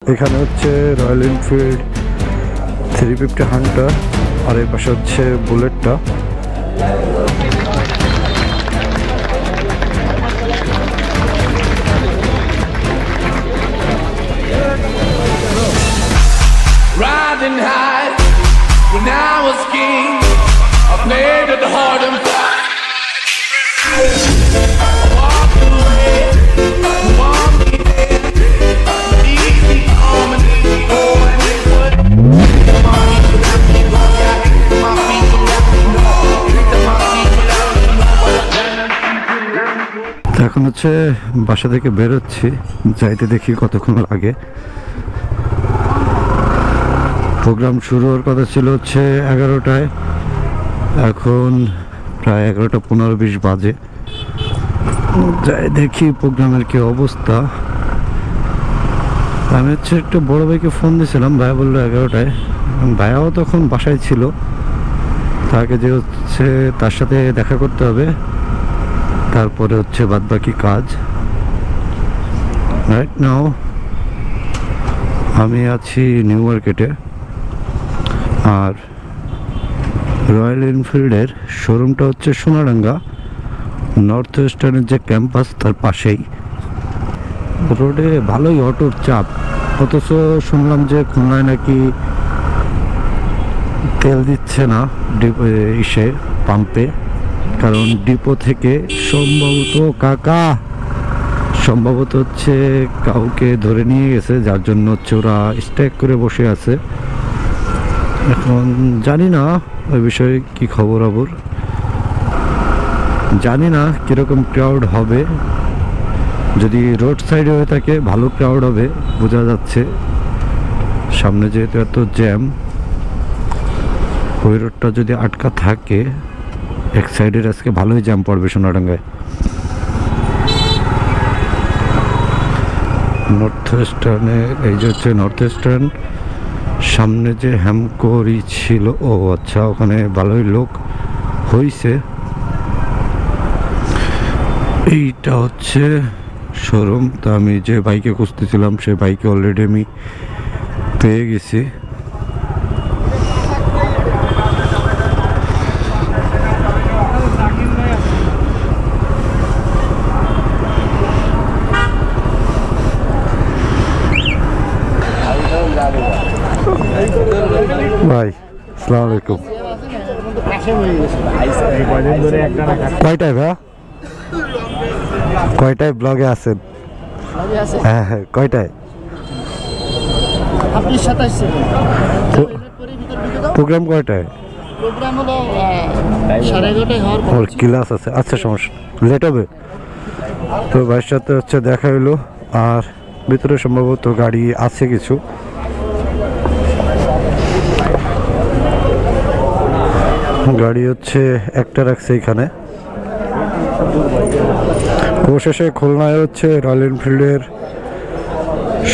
এখানে হচ্ছে royal Enfield 350 Hunter আর এই পাশে হচ্ছে বুলেটটা। Riding high when I was king, I played at the hard and fast. I walked away, want me there, easy on and easy on, and it would. My people out, my people out, my people out. এখন হচ্ছে বাসা থেকে বেরোচ্ছি, যাইতে দেখি কতক্ষণ লাগে। Programme শুরু হওয়ার কথা ছিল হচ্ছে 11টায়, এখন প্রায় 11টা 15-20 বাজে। যাই দেখি প্রোগ্রামের কি অবস্থা। আমি হচ্ছে একটা বড় ভাইকে ফোন দিয়েছিলাম, ভাইয়া বললো 11টায়। ভাইয়াও তখন বাসায় ছিল, তাকে যে হচ্ছে তার সাথে দেখা করতে হবে, তারপরে হচ্ছে বাদবাকি কাজ। রাইট নাও আমি আছি নিউ মার্কেটে, আর রয়্যাল এনফিল্ডের শোরুমটা হচ্ছে সোনাডাঙ্গা নর্থ ওয়েস্টার্নের যে ক্যাম্পাস তার পাশেই। রোডে ভালোই অটোর চাপ, অথচ শুনলাম যে খুলনায় নাকি তেল দিচ্ছে না ইসে পাম্পে, কারণ ডিপো থেকে সম্ভবত হচ্ছে কাউকে ধরে নিয়ে গেছে, যার জন্য হচ্ছে ওরা স্ট্রাইক করে বসে আছে। এখন জানি না ওই বিষয়ে কি খবর, জানি না কিরকম ক্রাউড হবে। যদি রোড সাইডে হয়ে থাকে ভালো ক্রাউড হবে, বোঝা যাচ্ছে। সামনে যেহেতু এত জ্যাম, ওই রোডটা যদি আটকা থাকে, এক সাইডের আজকে ভালোই জ্যাম পড়বে সোনাডাঙ্গায়। নর্থ ওয়েস্টার্নে এই যে হচ্ছে নর্থ ওয়েস্টার্ন, সামনে যে হ্যামকোরি ছিল, ও আচ্ছা, ওখানে ভালোই লোক হইছে। এইটা হচ্ছে শোরুম। তা আমি যে বাইকে খুঁজতেছিলাম সেই বাইকে অলরেডি আমি পেয়ে গেছি। ভাই আসসালামু আলাইকুম। কয়টায় ভাই, কয়টায় ব্লগে আছেন? হ্যাঁ হ্যাঁ, কয়টায় প্রোগ্রাম? কয়টায় প্রোগ্রাম হলো 11:30 হওয়ার পর। ওর ক্লাস আছে, আচ্ছা সমস্যা, লেট হবে। তো ভাইয়ের সাথে হচ্ছে দেখা হইলো, আর ভিতরে সম্ভবত গাড়ি আছে কিছু। গাড়ি হচ্ছে একটা রাখছে এখানে। অবশেষে খুলনায় হচ্ছে রয়্যাল এনফিল্ডের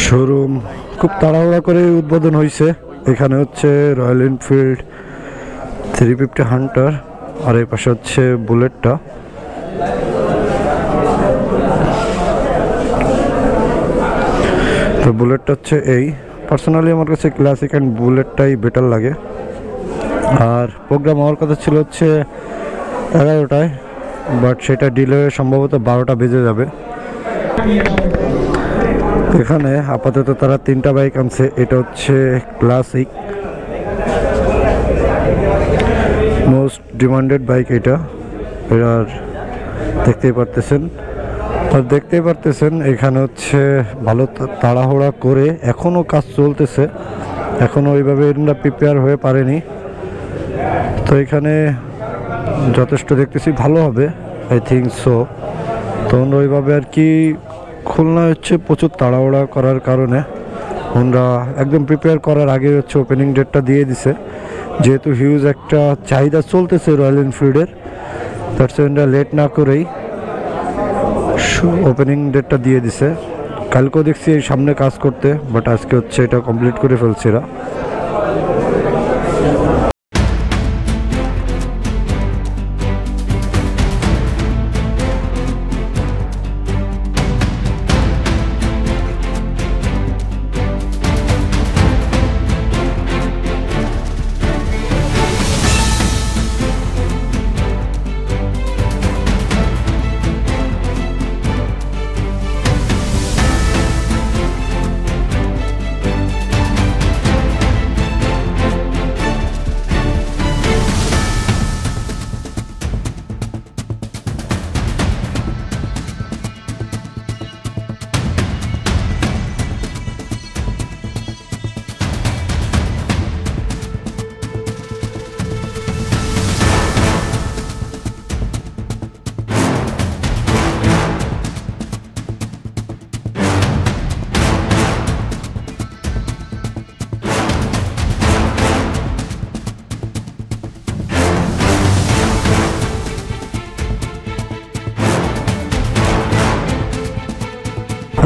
শোরুম খুব তাড়াহুড়া করে উদ্বোধন হয়েছে। এখানে হচ্ছে রয়্যাল এনফিল্ড 350 হান্টার আর এই পাশে হচ্ছে বুলেটটা। তো বুলেটটা হচ্ছে এই, পার্সোনালি আমার কাছে ক্লাসিক অ্যান্ড বুলেটটাই বেটার লাগে। আর প্রোগ্রাম হওয়ার কথা ছিল হচ্ছে 11টায়, বাট সেটা ডিলে সম্ভবত 12টা বেজে যাবে। এখানে আপাতত তারা 3টা বাইক আনছে। এটা হচ্ছে ক্লাসিক, মোস্ট ডিমান্ডেড বাইক এটা। এটার দেখতেই পারতেছেন এখানে হচ্ছে ভালো তাড়াহুড়া করে এখনও কাজ চলতেছে, এখনও ওইভাবে এরা প্রিপেয়ার হয়ে পারেনি। তো এখানে যথেষ্ট দেখতেছি ভালো হবে, আই থিঙ্ক সো। তো ওইভাবে আর কি খুলনা হচ্ছে প্রচুর তাড়াহুড়া করার কারণে ওরা একদম প্রিপেয়ার করার আগে হচ্ছে ওপেনিং ডেটটা দিয়ে দিছে। যেহেতু হিউজ একটা চাহিদা চলতেছে রয়্যাল এনফিল্ডের, তার জন্য লেট না করেই ওপেনিং ডেটটা দিয়ে দিছে। কালকেও দেখছি এই সামনে কাজ করতে, বাট আজকে হচ্ছে এটা কমপ্লিট করে ফেলছে এরা।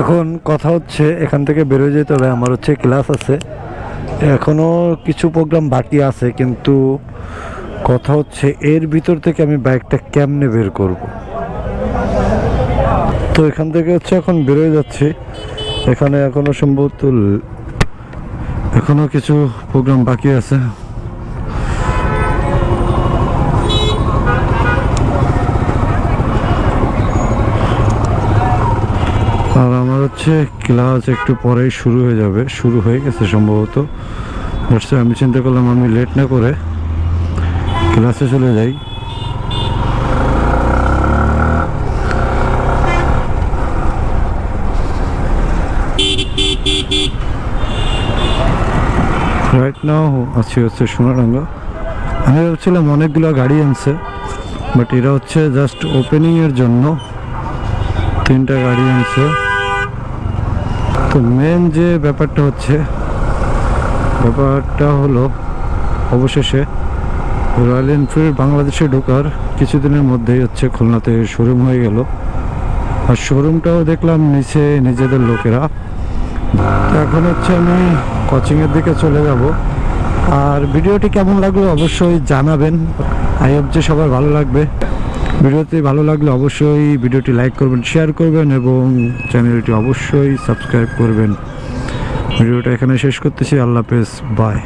এখন কথা হচ্ছে এখান থেকে বেরোয় যেতে হবে, আমার হচ্ছে ক্লাস আছে, এখনও কিছু প্রোগ্রাম বাকি আছে, কিন্তু কথা হচ্ছে এর ভিতর থেকে আমি বাইকটা কেমনে বের করব। তো এখান থেকে হচ্ছে এখন বেরোয় যাচ্ছি, এখানে এখনো সম্ভবত এখনো কিছু প্রোগ্রাম বাকি আছে। আর আমার হচ্ছে ক্লাস একটু পরেই শুরু হয়ে যাবে, শুরু হয়ে গেছে সম্ভবত। আমি চিন্তা করলাম আমি লেট না করে ক্লাসে চলে যাই। রাইট নাও আছি হচ্ছে সোনাডাঙ্গা। আমি ভাবছিলাম অনেকগুলো গাড়ি আনছে, বাট এরা হচ্ছে জাস্ট ওপেনিংয়ের জন্য 3টা গাড়ি আনছে। তো মেন যে ব্যাপারটা হলো অবশেষে রয়্যাল এনফিল্ড বাংলাদেশে ঢোকার কিছুদিনের মধ্যেই হচ্ছে খুলনাতে শোরুম হয়ে গেল, আর শোরুমটাও দেখলাম নিচে নিজেদের লোকেরা। তো এখন হচ্ছে আমি কোচিংয়ের দিকে চলে যাব। আর ভিডিওটি কেমন লাগলো অবশ্যই জানাবেন, আই হোপ যে সবার ভালো লাগবে। ভিডিওটি ভালো লাগলে অবশ্যই ভিডিওটি লাইক করবেন, শেয়ার করবেন এবং চ্যানেলটি অবশ্যই সাবস্ক্রাইব করবেন। ভিডিওটা এখানে শেষ করতেছি, আল্লাহ হাফেজ, বাই।